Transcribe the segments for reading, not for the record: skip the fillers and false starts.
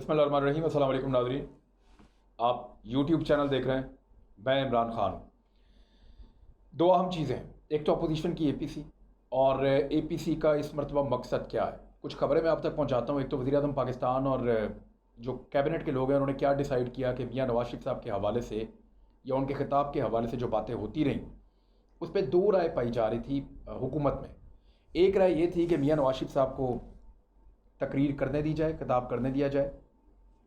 बिस्मिल्लाहिर्रहमानिर्रहीम। अस्सलाम वालेकुम नाज़रीन, आप यूट्यूब चैनल देख रहे हैं। मैं इमरान खान। दो अहम चीज़ें हैं, एक तो अपोजिशन की एपीसी और एपीसी का इस मरतबा मकसद क्या है। कुछ खबरें मैं आप तक पहुंचाता हूं। एक तो वज़ीर-ए-आज़म पाकिस्तान और जो कैबिनेट के लोग हैं उन्होंने क्या डिसाइड किया कि मियां नवाज शरीफ साहब के हवाले से या उनके खिताब के हवाले से जो बातें होती रहीं उस पर दो राय पाई जा रही थी हुकूमत में। एक राय ये थी कि मियां नवाज शरीफ साहब को तकरीर करने दी जाए, खिताब करने दिया जाए,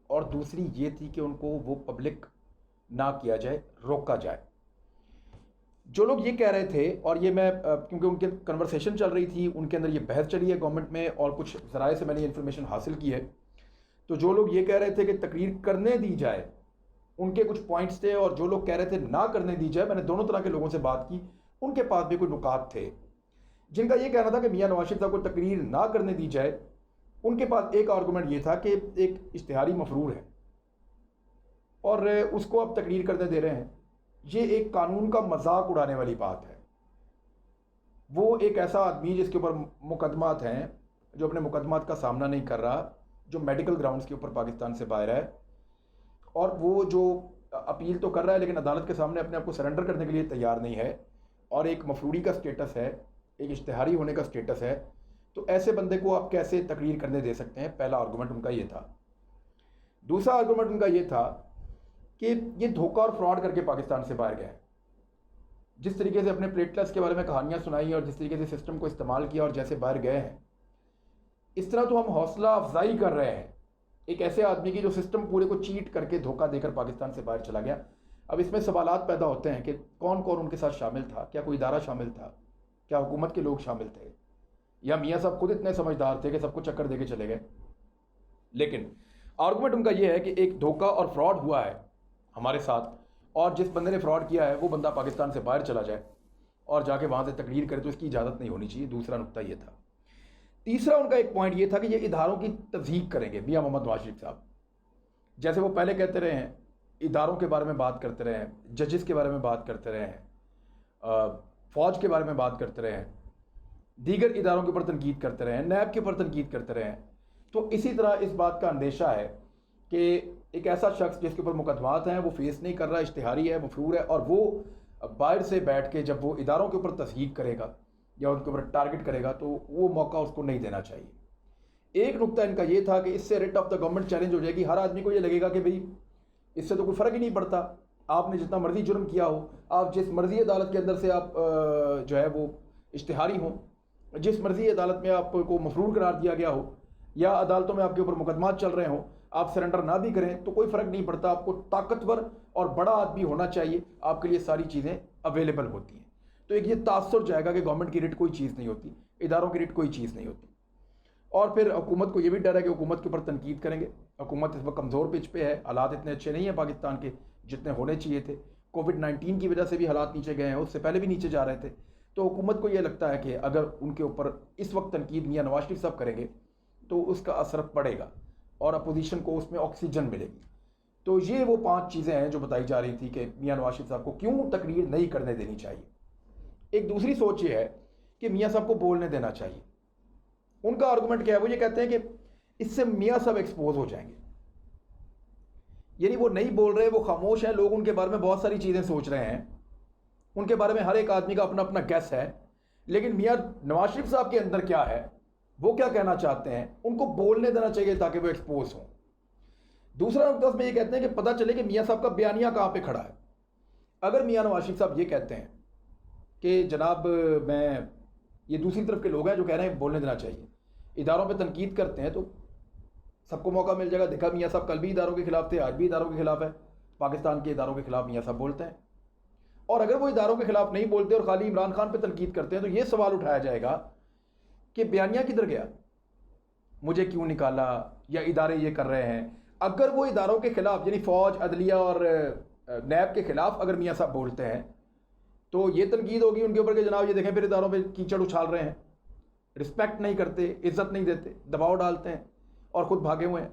और दूसरी ये थी कि उनको वो पब्लिक ना किया जाए, रोका जाए। जो लोग ये कह रहे थे, और ये मैं क्योंकि उनके कन्वर्सेशन चल रही थी, उनके अंदर ये बहस चली है गवर्नमेंट में और कुछ ज़राए से मैंने ये इन्फॉर्मेशन हासिल की है। तो जो लोग ये कह रहे थे कि तकरीर करने दी जाए, उनके कुछ पॉइंट्स थे, और जो लोग कह रहे थे ना करने दी जाए, मैंने दोनों तरह के लोगों से बात की, उनके पास भी कोई नुकात थे। जिनका ये कहना था कि मियां नवाज शरीफ साहब को तकरीर ना करने दी जाए, उनके पास एक आर्गूमेंट ये था कि एक इश्तिहारी मफरूर है और उसको अब तकरीर करने दे रहे हैं। ये एक कानून का मजाक उड़ाने वाली बात है। वो एक ऐसा आदमी जिसके ऊपर मुकदमात हैं, जो अपने मुकदमात का सामना नहीं कर रहा, जो मेडिकल ग्राउंड्स के ऊपर पाकिस्तान से बाहर है, और वो जो अपील तो कर रहा है लेकिन अदालत के सामने अपने आप को सरेंडर करने के लिए तैयार नहीं है, और एक मफरूरी का स्टेटस है, एक इश्तिहारी होने का स्टेटस है। तो ऐसे बंदे को आप कैसे तकरीर करने दे सकते हैं? पहला आर्गूमेंट उनका ये था। दूसरा आर्गूमेंट उनका ये था कि ये धोखा और फ्रॉड करके पाकिस्तान से बाहर गए। जिस तरीके से अपने प्लेटलेट्स के बारे में कहानियां सुनाई और जिस तरीके से सिस्टम को इस्तेमाल किया और जैसे बाहर गए हैं, इस तरह तो हम हौसला अफजाई कर रहे हैं एक ऐसे आदमी की जो सिस्टम पूरे को चीट करके धोखा देकर पाकिस्तान से बाहर चला गया। अब इसमें सवालात पैदा होते हैं कि कौन कौन उनके साथ शामिल था, क्या कोई इदारा शामिल था, क्या हुकूमत के लोग शामिल थे, या मियाँ साहब खुद इतने समझदार थे कि सबको चक्कर देके चले गए। लेकिन आर्गूमेंट उनका यह है कि एक धोखा और फ्रॉड हुआ है हमारे साथ, और जिस बंदे ने फ्रॉड किया है वो बंदा पाकिस्तान से बाहर चला जाए और जाके वहाँ से तकरीर करे, तो इसकी इजाज़त नहीं होनी चाहिए। दूसरा नुकता ये था। तीसरा उनका एक पॉइंट ये था कि ये इदारों की तज़हीक करेंगे मियाँ मोहम्मद नवाज शरीफ साहब। जैसे वो पहले कहते रहे हैं, इदारों के बारे में बात करते रहे हैं, जजेस के बारे में बात करते रहे हैं, फ़ौज के बारे में बात करते रहे हैं, दीगर इदारों के ऊपर तनकीद करते रहे हैं, नैब के ऊपर तनकीद करते रहे हैं। तो इसी तरह इस बात का अंदेशा है कि एक ऐसा शख्स जिसके ऊपर मुकदमात हैं वो फेस नहीं कर रहा, इश्तिहारी है, मफरूर है, और वो बाहर से बैठ के जब वो इदारों के ऊपर तज़हीक करेगा या उनके ऊपर टारगेट करेगा तो वो मौका उसको नहीं देना चाहिए। एक नुकता इनका ये था कि इससे writ of the government challenge हो जाएगी। हर आदमी को ये लगेगा कि भाई इससे तो कोई फ़र्क ही नहीं पड़ता, आपने जितना मर्जी जुर्म किया हो, आप जिस मर्जी अदालत के अंदर से आप जो है वो इश्तिहारी हों, जिस मर्जी अदालत में आपको मफरूर करार दिया गया हो या अदालतों में आपके ऊपर मुकदमात चल रहे हों, आप सरेंडर ना भी करें तो कोई फ़र्क नहीं पड़ता। आपको ताकतवर और बड़ा आदमी होना चाहिए, आपके लिए सारी चीज़ें अवेलेबल होती हैं। तो एक ये तासुर जाएगा कि गवर्नमेंट की रिट कोई चीज़ नहीं होती, इदारों की रिट कोई चीज़ नहीं होती। और फिर हुकूमत को ये भी डर है कि हुकूमत के ऊपर तनकीद करेंगे। हुकूमत इस वक्त कमज़ोर पिच पे है, हालात इतने अच्छे नहीं हैं पाकिस्तान के जितने होने चाहिए थे। कोविड-19 की वजह से भी हालात नीचे गए हैं, उससे पहले भी नीचे जा रहे थे। तो हुकूमत को ये लगता है कि अगर उनके ऊपर इस वक्त तनकीद मियाँ नवाज शरीफ साहब करेंगे तो उसका असर पड़ेगा और अपोजिशन को उसमें ऑक्सीजन मिलेगी। तो ये वो 5 चीज़ें हैं जो बताई जा रही थी कि मियाँ नवाज शरीफ साहब को क्यों तकरीर नहीं करने देनी चाहिए। एक दूसरी सोच ये है कि मियाँ साहब को बोलने देना चाहिए। उनका आर्गूमेंट क्या है? वो ये कहते हैं कि इससे मियाँ साहब एक्सपोज हो जाएंगे, यानी वो नहीं बोल रहे, वो खामोश हैं, लोग उनके बारे में बहुत सारी चीज़ें सोच रहे हैं, उनके बारे में हर एक आदमी का अपना अपना गैस है, लेकिन मियाँ नवाज शरीफ साहब के अंदर क्या है, वो क्या कहना चाहते हैं, उनको बोलने देना चाहिए ताकि वो एक्सपोज हों। दूसरा नुकता में ये कहते हैं कि पता चले कि मियाँ साहब का बयानिया कहाँ पे खड़ा है। अगर मियाँ नवाज शरीफ साहब ये कहते हैं कि जनाब मैं, ये दूसरी तरफ के लोग हैं जो कह रहे हैं बोलने देना चाहिए, इदारों पे तनकीद करते हैं तो सबको मौका मिल जाएगा। देखा मियाँ साहब कल भी इदारों के खिलाफ थे, आज भी इदारों के खिलाफ है, पाकिस्तान के इदारों के खिलाफ मियाँ साहब बोलते हैं। और अगर वो इदारों के खिलाफ नहीं बोलते और खाली इमरान खान पे तनकीद करते हैं तो ये सवाल उठाया जाएगा कि बयानिया किधर गया, मुझे क्यों निकाला, या इदारे ये कर रहे हैं। अगर वो इदारों के खिलाफ यानी फ़ौज, अदलिया और नैब के खिलाफ अगर मियाँ साहब बोलते हैं तो ये तनकीद होगी उनके ऊपर कि जनाब ये देखें फिर इदारों पे कीचड़ उछाल रहे हैं, रिस्पेक्ट नहीं करते, इज्जत नहीं देते, दबाव डालते हैं और ख़ुद भागे हुए हैं।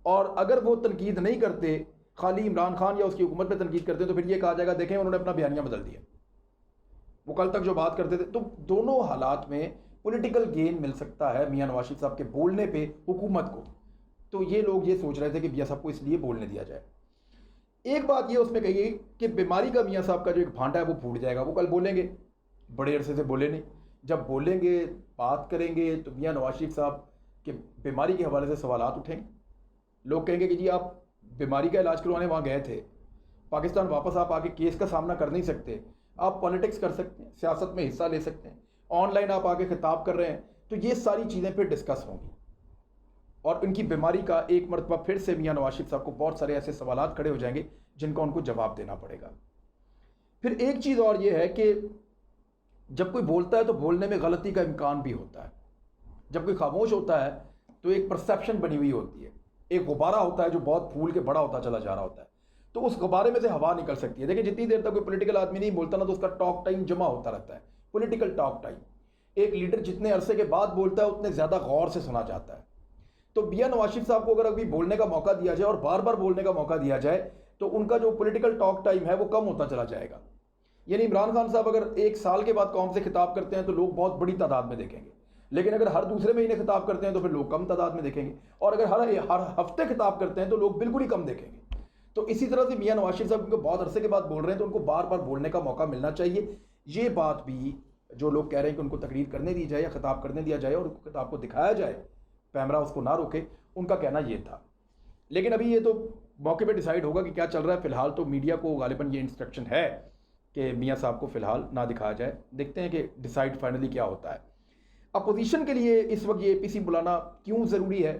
और अगर वो तनकीद नहीं करते, खाली इमरान खान या उसकी हुकूमत पे तनकीद करते, तो फिर ये कहा जाएगा देखें उन्होंने अपना बयानिया बदल दिया, वो कल तक जो बात करते थे। तो दोनों हालात में पॉलिटिकल गेन मिल सकता है मियाँ नवाज शरीफ साहब के बोलने पे हुकूमत को। तो ये लोग ये सोच रहे थे कि मियाँ साहब को इसलिए बोलने दिया जाए। एक बात ये उसमें कही कि बीमारी का मियाँ साहब का जो एक भांडा है वो फूट जाएगा, वो कल बोलेंगे, बड़े अरसे से बोले नहीं, जब बोलेंगे बात करेंगे तो मियाँ नवाज शरीफ साहब के बीमारी के हवाले से सवालात उठेंगे। लोग कहेंगे कि जी आप बीमारी का इलाज करवाने वहाँ गए थे, पाकिस्तान वापस आप आके केस का सामना कर नहीं सकते, आप पॉलिटिक्स कर सकते हैं, सियासत में हिस्सा ले सकते हैं, ऑनलाइन आप आके खिताब कर रहे हैं, तो ये सारी चीज़ें फिर डिस्कस होंगी और उनकी बीमारी का एक मरतबा फिर से मियाँ नवाज शरीफ साहब को बहुत सारे ऐसे सवालात खड़े हो जाएंगे जिनका उनको जवाब देना पड़ेगा। फिर एक चीज़ और ये है कि जब कोई बोलता है तो बोलने में गलती का इम्कान भी होता है। जब कोई खामोश होता है तो एक परसेप्शन बनी हुई होती है, एक गुब्बारा होता है जो बहुत फूल के बड़ा होता चला जा रहा होता है, तो उस गुब्बारे में से हवा निकल सकती है। देखिए जितनी देर तक कोई पॉलिटिकल आदमी नहीं बोलता ना तो उसका टॉक टाइम जमा होता रहता है, पॉलिटिकल टॉक टाइम। एक लीडर जितने अरसे के बाद बोलता है उतने ज़्यादा गौर से सुना जाता है। तो मियां नवाज शरीफ साहब को अगर अभी बोलने का मौका दिया जाए और बार बार बोलने का मौका दिया जाए तो उनका जो पॉलिटिकल टॉक टाइम है वो कम होता चला जाएगा। यानी इमरान खान साहब अगर एक साल के बाद कौम से खिताब करते हैं तो लोग बहुत बड़ी तादाद में देखेंगे, लेकिन अगर हर दूसरे महीने खिताब करते हैं तो फिर लोग कम तादाद में देखेंगे, और अगर हर हफ्ते खिताब करते हैं तो लोग बिल्कुल ही कम देखेंगे। तो इसी तरह से मियां नवाज शरीफ साहब क्योंकि बहुत अरसे के बाद बोल रहे हैं तो उनको बार बार बोलने का मौका मिलना चाहिए। ये बात भी जो लोग कह रहे हैं कि उनको तकरीर करने दी जाए या खिताब करने दिया जाए और उनको खिताब को दिखाया जाए, कैमरा उसको ना रोके, उनका कहना ये था। लेकिन अभी ये तो मौके पे डिसाइड होगा कि क्या चल रहा है। फिलहाल तो मीडिया को गालिबन ये इंस्ट्रक्शन है कि मियां साहब को फिलहाल ना दिखाया जाए। देखते हैं कि डिसाइड फाइनली क्या होता है। अपोजिशन के लिए इस वक्त ये एपीसी बुलाना क्यों ज़रूरी है,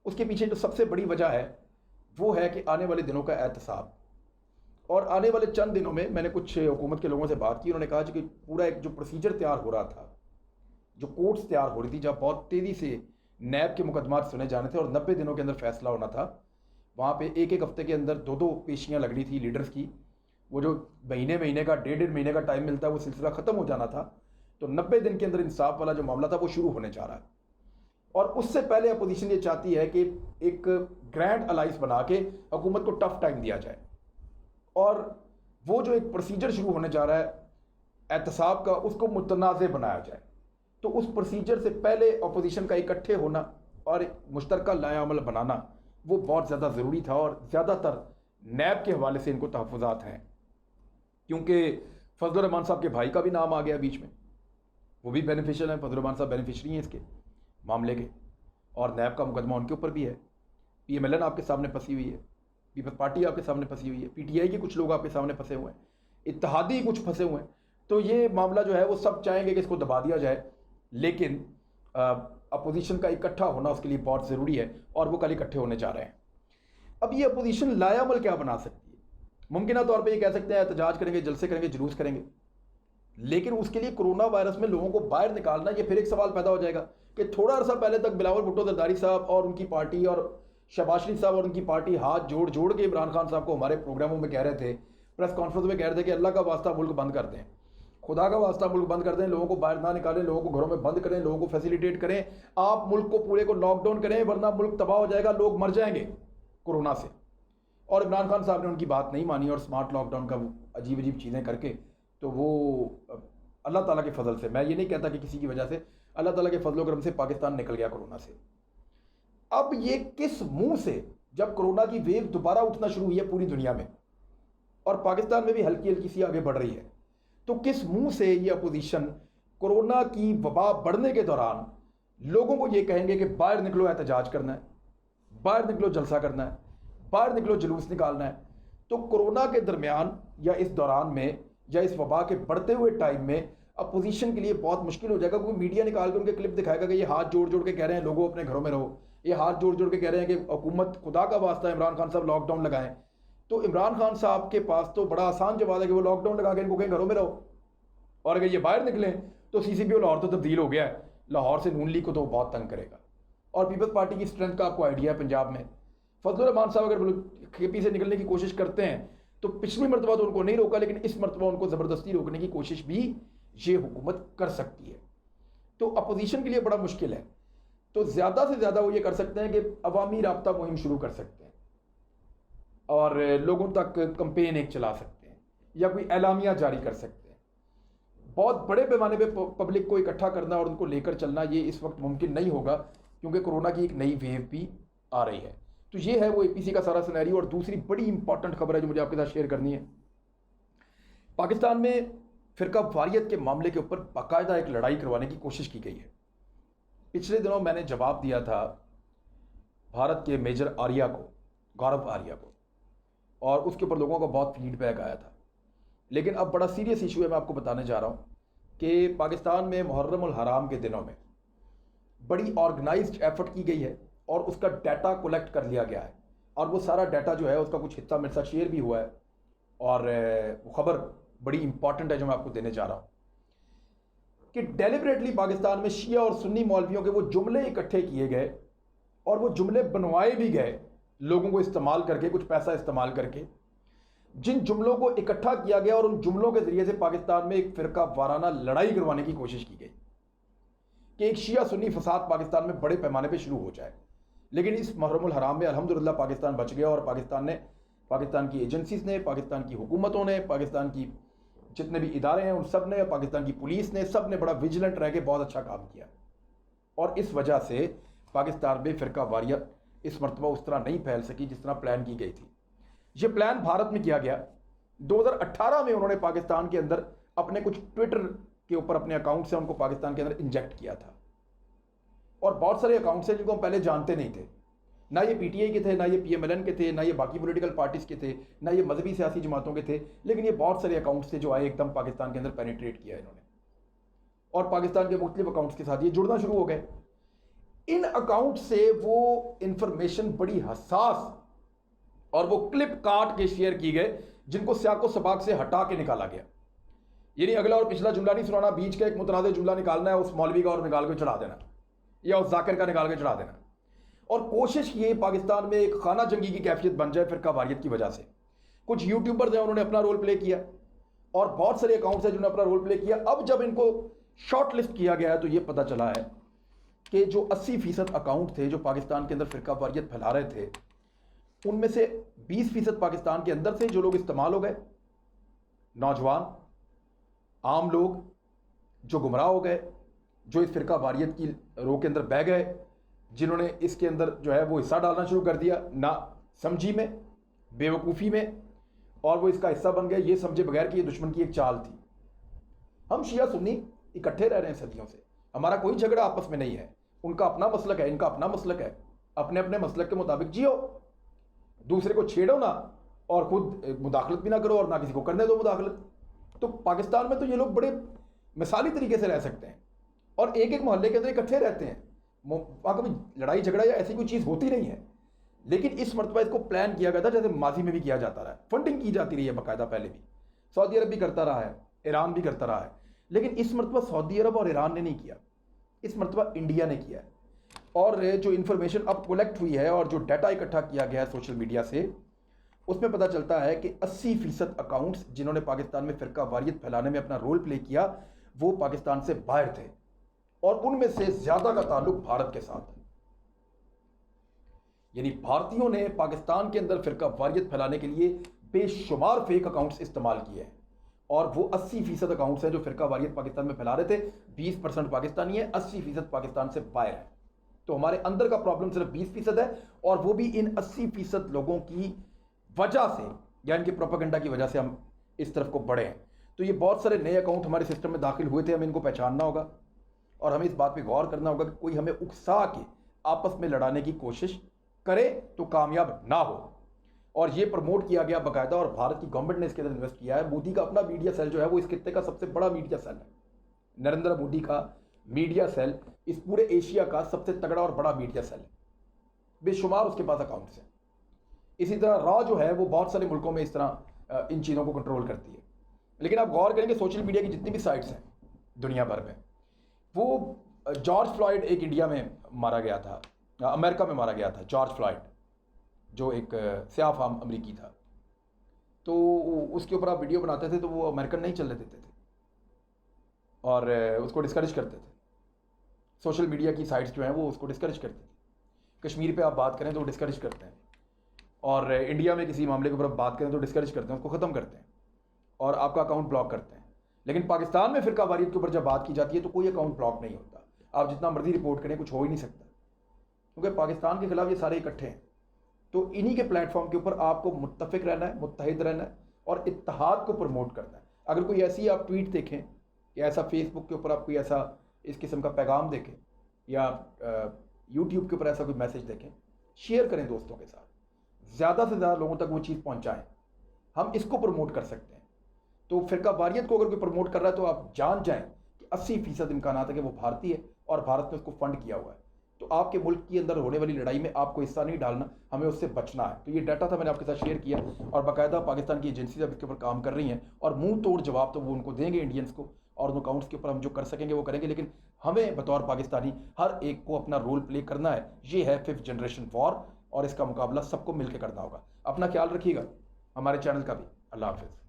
उसके पीछे जो सबसे बड़ी वजह है वो है कि आने वाले दिनों का एहतसाब, और आने वाले चंद दिनों में मैंने कुछ हुकूमत के लोगों से बात की, उन्होंने कहा कि पूरा एक जो प्रोसीजर तैयार हो रहा था, जो कोर्ट्स तैयार हो रही थी, जहाँ बहुत तेज़ी से नैब के मुकदमात सुने जाने थे और 90 दिनों के अंदर फैसला होना था, वहाँ पे एक एक हफ्ते के अंदर दो दो पेशियाँ लगनी थी लीडर्स की। वो जो महीने का डेढ़ महीने का टाइम मिलता है वो सिलसिला ख़त्म हो जाना था, तो 90 दिन के अंदर इंसाफ वाला जो मामला था वो शुरू होने जा रहा है। और उससे पहले अपोजिशन ये चाहती है कि एक ग्रैंड अलाइंस बना के हुकूमत को टफ टाइम दिया जाए, और वो जो एक प्रोसीजर शुरू होने जा रहा है एहतसाब का, उसको मुतनाज़ बनाया जाए। तो उस प्रोसीजर से पहले अपोजिशन का इकट्ठे होना और मुश्तरका लाएअमल बनाना वो बहुत ज़्यादा ज़रूरी था, और ज़्यादातर नैब के हवाले से इनको तहफ़्फ़ुज़ात हैं, क्योंकि फजलुर रहमान साहब के भाई का भी नाम आ गया बीच में, वो भी बेनिफिशियल हैं। फजलुर रहमान साहब बेनिफिशरी हैं इसके मामले के, और नैब का मुकदमा उनके ऊपर भी है। PMLN आपके सामने फंसी हुई है, पीपल्स पार्टी आपके सामने फंसी हुई है, PTI के कुछ लोग आपके सामने फंसे हुए हैं, इत्तेहादी कुछ फंसे हुए हैं। तो ये मामला जो है वो सब चाहेंगे कि इसको दबा दिया जाए, लेकिन अपोजिशन का इकट्ठा होना उसके लिए बहुत ज़रूरी है, और वो कल इकट्ठे होने जा रहे हैं। अब ये अपोजिशन लाएअमल क्या बना सकती है? मुमकिन तौर पे ये कह सकते हैं एहतजाज करेंगे, जलसे करेंगे, जुलूस करेंगे, लेकिन उसके लिए कोरोना वायरस में लोगों को बाहर निकालना, ये फिर एक सवाल पैदा हो जाएगा कि थोड़ा अर्सा पहले तक बिलावल भुट्टो जरदारी साहब और उनकी पार्टी और शहबाज शरीफ साहब और उनकी पार्टी हाथ जोड़ जोड़ के इमरान खान साहब को हमारे प्रोग्रामों में कह रहे थे, प्रेस कॉन्फ्रेंस में कह रहे थे कि अल्लाह का वास्ता मुल्क बंद कर दें, खुदा का वास्ता मुल्क बंद कर दें, लोगों को बाहर ना निकालें, लोगों को घरों में बंद करें, लोगों को फैसिलिटेट करें, आप मुल्क को पूरे को लॉकडाउन करें वरना मुल्क तबाह हो जाएगा, लोग मर जाएंगे कोरोना से। और इमरान खान साहब ने उनकी बात नहीं मानी और स्मार्ट लॉकडाउन का अजीब अजीब चीज़ें करके, तो वो अल्लाह ताला के फजल से, मैं ये नहीं कहता कि किसी की वजह से, अल्लाह ताला के फजल करम से पाकिस्तान निकल गया कोरोना से। अब ये किस मुंह से, जब कोरोना की वेव दोबारा उठना शुरू हुई है पूरी दुनिया में और पाकिस्तान में भी हल्की हल्की सी आगे बढ़ रही है, तो किस मुंह से ये अपोजिशन कोरोना की वबा बढ़ने के दौरान लोगों को ये कहेंगे कि बाहर निकलो एहतजाज करना है, बाहर निकलो जलसा करना है, बाहर निकलो जुलूस निकालना है। तो कोरोना के दरमियान या इस दौरान में या इस वबा के बढ़ते हुए टाइम में अपोजिशन के लिए बहुत मुश्किल हो जाएगा, क्योंकि मीडिया निकाल के उनके क्लिप दिखाएगा कि ये हाथ जोड़ जोड़ के कह रहे हैं लोगों अपने घरों में रहो, ये हाथ जोड़ जोड़ के कह रहे हैं कि हुकूमत खुदा का वास्ता इमरान खान साहब लॉकडाउन लगाएं। तो इमरान खान साहब के पास तो बड़ा आसान जवाब है कि वो लॉकडाउन लगा के इनको कहें घरों में रहो, और अगर ये बाहर निकलें तो CCPO लाहौर तो तब्दील हो गया है, लाहौर से नून लीग को तो बहुत तंग करेगा। और पीपल्स पार्टी की स्ट्रेंथ का आपको आइडिया है पंजाब में, फजलुर रहमान साहब अगर KP से निकलने की कोशिश करते हैं तो पिछली मरतबा तो उनको नहीं रोका, लेकिन इस मरतबा उनको ज़बरदस्ती रोकने की कोशिश भी ये हुकूमत कर सकती है। तो अपोजिशन के लिए बड़ा मुश्किल है। तो ज़्यादा से ज़्यादा वो ये कर सकते हैं कि अवामी राब्ता मुहिम शुरू कर सकते हैं और लोगों तक कंपेन एक चला सकते हैं या कोई एलामिया जारी कर सकते हैं। बहुत बड़े पैमाने पे पब्लिक को इकट्ठा करना और उनको लेकर चलना ये इस वक्त मुमकिन नहीं होगा, क्योंकि कोरोना की एक नई वेव भी आ रही है। तो ये है वो एपीसी का सारा सिनेरियो। और दूसरी बड़ी इंपॉर्टेंट खबर है जो मुझे आपके साथ शेयर करनी है, पाकिस्तान में फिरका वारियत के मामले के ऊपर बाकायदा एक लड़ाई करवाने की कोशिश की गई है। पिछले दिनों मैंने जवाब दिया था भारत के मेजर आर्या को, गौरव आर्या को, और उसके ऊपर लोगों का बहुत फीडबैक आया था। लेकिन अब बड़ा सीरियस इशू है, मैं आपको बताने जा रहा हूँ कि पाकिस्तान में मुहर्रम उल हराम के दिनों में बड़ी ऑर्गेनाइज्ड एफर्ट की गई है और उसका डाटा कलेक्ट कर लिया गया है। और वो सारा डाटा जो है उसका कुछ हिस्सा मेरे साथ शेयर भी हुआ है, और वो खबर बड़ी इंपॉर्टेंट है जो मैं आपको देने जा रहा हूँ कि डेलिबरेटली पाकिस्तान में शिया और सुन्नी मौलवियों के वो जुमले इकट्ठे किए गए और वो जुमले बनवाए भी गए लोगों को इस्तेमाल करके, कुछ पैसा इस्तेमाल करके। जिन जुमलों को इकट्ठा किया गया और उन जुमलों के जरिए से पाकिस्तान में एक फिरका वाराना लड़ाई करवाने की कोशिश की गई कि एक शिया सुन्नी फसाद पाकिस्तान में बड़े पैमाने पर शुरू हो जाए। लेकिन इस मुहर्रम उल हराम में अल्हम्दुलिल्लाह पाकिस्तान बच गया, और पाकिस्तान की एजेंसीज ने, पाकिस्तान की हुकूमतों ने, पाकिस्तान की जितने भी इदारे हैं उन सब ने, पाकिस्तान की पुलिस ने, सब ने बड़ा विजिलेंट रह के बहुत अच्छा काम किया। और इस वजह से पाकिस्तान में फिरका वारियत इस मरतबा उस तरह नहीं फैल सकी जिस तरह प्लान की गई थी। ये प्लान भारत में किया गया। 2018 में उन्होंने पाकिस्तान के अंदर अपने कुछ ट्विटर के ऊपर अपने अकाउंट से उनको पाकिस्तान के अंदर इंजेक्ट किया था। और बहुत सारे अकाउंट्स हैं जिनको हम पहले जानते नहीं थे, ना ये पीटीआई के थे, ना ये पीएमएलएन के थे, ना ये बाकी पॉलिटिकल पार्टीज के थे, ना ये मजहबी सियासी जमातों के थे। लेकिन ये बहुत सारे अकाउंट्स थे जो आए एकदम पाकिस्तान के अंदर पेनिट्रेट किया इन्होंने, और पाकिस्तान के मुख्तलिफ अकाउंट्स के साथ ये जुड़ना शुरू हो गए। इन अकाउंट से वो इंफॉर्मेशन बड़ी हसास और वो क्लिप काट के शेयर की गए जिनको सियाको सबाक से हटा के निकाला गया। यानी अगला और पिछला जुमला नहीं सुनाना, बीच का एक मुतनाज़ जुमला निकालना है, उस मौलवी का और निकाल के चढ़ा देना, या उस जाकिर का निकाल के चढ़ा देना। और कोशिश ये पाकिस्तान में एक खाना जंगी की कैफियत बन जाए फिरका वारियत की वजह से। कुछ यूट्यूबर्स हैं उन्होंने अपना रोल प्ले किया, और बहुत सारे अकाउंट्स हैं जिन्होंने अपना रोल प्ले किया। अब जब इनको शॉर्ट लिस्ट किया गया है तो ये पता चला है कि जो 80% अकाउंट थे जो पाकिस्तान के अंदर फिरका वारियत फैला रहे थे, उनमें से 20% पाकिस्तान के अंदर से जो लोग इस्तेमाल हो गए, नौजवान, आम लोग जो गुमराह हो गए, जो इस फिरका वारियत की रो के अंदर बह गए, जिन्होंने इसके अंदर जो है वो हिस्सा डालना शुरू कर दिया ना समझी में, बेवकूफ़ी में, और वो इसका हिस्सा बन गए ये समझे बगैर कि ये दुश्मन की एक चाल थी। हम शिया सुन्नी इकट्ठे रह रहे हैं सदियों से, हमारा कोई झगड़ा आपस में नहीं है। उनका अपना मसलक है, इनका अपना मसलक है, अपने अपने मसलक के मुताबिक जियो, दूसरे को छेड़ो ना, और खुद मुदाखलत भी ना करो और ना किसी को करने दो मुदाखलत। तो पाकिस्तान में तो ये लोग बड़े मिसाली तरीके से रह सकते हैं और एक एक मोहल्ले के अंदर इकट्ठे रहते हैं, वहाँ कभी लड़ाई झगड़ा या ऐसी कोई चीज़ होती नहीं है। लेकिन इस मरतबा इसको प्लान किया गया था, जैसे माजी में भी किया जाता रहा है, फंडिंग की जाती रही है बाकायदा, पहले भी सऊदी अरब भी करता रहा है, ईरान भी करता रहा है। लेकिन इस मरतबा सऊदी अरब और ईरान ने नहीं किया, इस मरतबा इंडिया ने किया है। और जो इन्फॉर्मेशन अब कलेक्ट हुई है और जो डाटा इकट्ठा किया गया है सोशल मीडिया से, उसमें पता चलता है कि 80% अकाउंट्स जिन्होंने पाकिस्तान में फिरका वारियत फैलाने में अपना रोल प्ले किया वो पाकिस्तान से बाहर थे, और उनमें से ज्यादा का ताल्लुक भारत के साथ है। यानी भारतीयों ने पाकिस्तान के अंदर फिरका वारियत फैलाने के लिए बेशुमार फेक अकाउंट्स इस्तेमाल किए हैं, और वो 80% अकाउंट्स हैं जो फिरका वारियत पाकिस्तान में फैला रहे थे। 20% पाकिस्तानी है, 80% पाकिस्तान से बाहर है। तो हमारे अंदर का प्रॉब्लम सिर्फ 20% है, और वो भी इन 80% लोगों की वजह से या इनके प्रोपेगेंडा की वजह से हम इस तरफ को बढ़े हैं। तो ये बहुत सारे नए अकाउंट हमारे सिस्टम में दाखिल हुए थे, हमें इनको पहचानना होगा और हमें इस बात पे गौर करना होगा कि कोई हमें उकसा के आपस में लड़ाने की कोशिश करे तो कामयाब ना हो। और ये प्रमोट किया गया बाकायदा, और भारत की गवर्नमेंट ने इसके अंदर इन्वेस्ट किया है। मोदी का अपना मीडिया सेल जो है वो इस खित्ते का सबसे बड़ा मीडिया सेल है। नरेंद्र मोदी का मीडिया सेल इस पूरे एशिया का सबसे तगड़ा और बड़ा मीडिया सेल है, बेशुमार उसके पास अकाउंट्स हैं। इसी तरह रॉ जो है वो बहुत सारे मुल्कों में इस तरह इन चीज़ों को कंट्रोल करती है। लेकिन आप गौर करेंगे सोशल मीडिया की जितनी भी साइट्स हैं दुनिया भर में, वो जॉर्ज फ्लॉयड एक इंडिया में मारा गया था, अमेरिका में मारा गया था, जॉर्ज फ्लॉयड जो एक स्याह फाम अमरीकी था। तो उसके ऊपर आप वीडियो बनाते थे तो वो अमेरिकन नहीं चलने देते थे और उसको डिस्करेज करते थे। सोशल मीडिया की साइट्स जो हैं वो उसको डिस्करेज करती थी। कश्मीर पे आप बात करें तो वो डिस्करेज करते हैं, और इंडिया में किसी मामले के ऊपर आप बात करें तो डिस्करेज करते हैं, उसको ख़त्म करते हैं और आपका अकाउंट ब्लॉक करते हैं। लेकिन पाकिस्तान में फिरका वारियत के ऊपर जब बात की जाती है तो कोई अकाउंट ब्लॉक नहीं होता। आप जितना मर्जी रिपोर्ट करें कुछ हो ही नहीं सकता, क्योंकि पाकिस्तान के खिलाफ ये सारे इकट्ठे हैं। तो इन्हीं के प्लेटफॉर्म के ऊपर आपको मुत्तफिक रहना है, मुत्तहिद रहना है और इत्तेहाद को प्रमोट करना है। अगर कोई ऐसी आप ट्वीट देखें या ऐसा फेसबुक के ऊपर आप कोई ऐसा इस किस्म का पैगाम देखें या यूट्यूब के ऊपर ऐसा कोई मैसेज देखें, शेयर करें दोस्तों के साथ, ज़्यादा से ज़्यादा लोगों तक वो चीज़ पहुँचाएँ। हम इसको प्रमोट कर सकते हैं। तो फ़िरका वारियत को अगर कोई प्रमोट कर रहा है तो आप जान जाएं कि 80% इम्कान है कि वो भारतीय है और भारत ने उसको फंड किया हुआ है। तो आपके मुल्क के अंदर होने वाली लड़ाई में आपको हिस्सा नहीं डालना, हमें उससे बचना है। तो ये डाटा था, मैंने आपके साथ शेयर किया और बाकायदा पाकिस्तान की एजेंसीज अब इसके ऊपर काम कर रही हैं और मुंह तोड़ जवाब तो वो उनको देंगे इंडियंस को, और उन अकाउंट्स के ऊपर हम जो कर सकेंगे वो करेंगे। लेकिन हमें बतौर पाकिस्तानी हर एक को अपना रोल प्ले करना है। ये है 5th जनरेशन वॉर और इसका मुकाबला सबको मिलकर करना होगा। अपना ख्याल रखिएगा, हमारे चैनल का भी। अल्लाह हाफिज़।